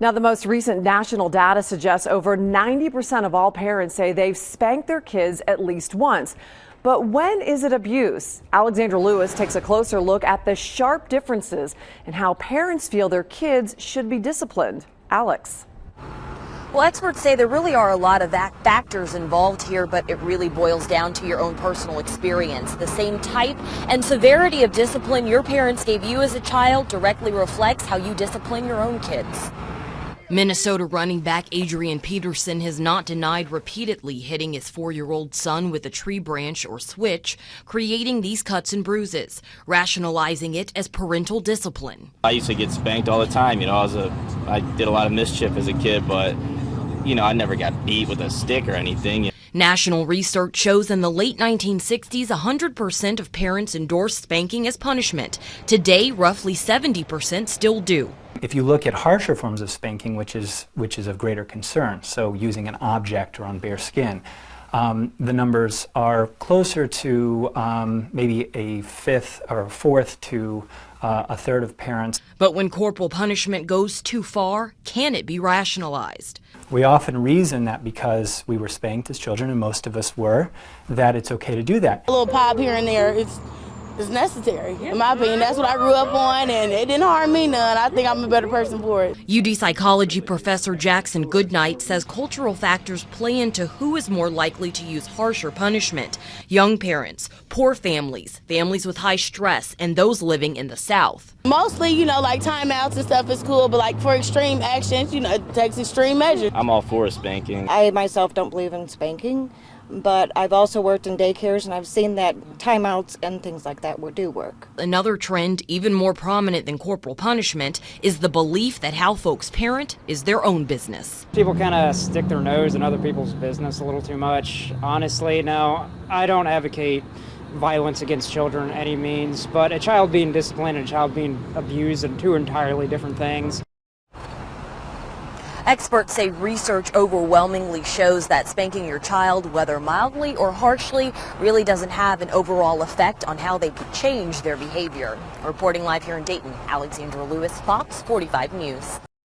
Now, the most recent national data suggests over 90% of all parents say they've spanked their kids at least once. But when is it abuse? Alexandra Lewis takes a closer look at the sharp differences in how parents feel their kids should be disciplined. Alex. Well, experts say there really are a lot of factors involved here, but it really boils down to your own personal experience. The same type and severity of discipline your parents gave you as a child directly reflects how you discipline your own kids. Minnesota running back Adrian Peterson has not denied repeatedly hitting his 4-year-old son with a tree branch or switch, creating these cuts and bruises, rationalizing it as parental discipline. I used to get spanked all the time. I did a lot of mischief as a kid, but I never got beat with a stick or anything. National research shows in the late 1960s, 100% of parents endorsed spanking as punishment. Today, roughly 70% still do. If you look at harsher forms of spanking, which is of greater concern, so using an object or on bare skin, the numbers are closer to maybe a fifth or a fourth to a third of parents. But when corporal punishment goes too far, can it be rationalized? We often reason that because we were spanked as children, and most of us were, that it's okay to do that. A little pop here and there, it's necessary. In my opinion, that's what I grew up on, and it didn't harm me none. I think I'm a better person for it. UD psychology professor Jackson Goodnight says cultural factors play into who is more likely to use harsher punishment. Young parents, poor families, families with high stress, and those living in the South. Mostly, like timeouts and stuff is cool, but like for extreme actions, it takes extreme measures. I'm all for spanking. I myself don't believe in spanking, but I've also worked in daycares and I've seen that timeouts and things like that do work. Another trend, even more prominent than corporal punishment, is the belief that how folks parent is their own business. People kind of stick their nose in other people's business a little too much. Honestly, no, I don't advocate violence against children in any means, but a child being disciplined and a child being abused are two entirely different things. Experts say research overwhelmingly shows that spanking your child, whether mildly or harshly, really doesn't have an overall effect on how they could change their behavior. Reporting live here in Dayton, Alexandra Lewis, Fox 45 News.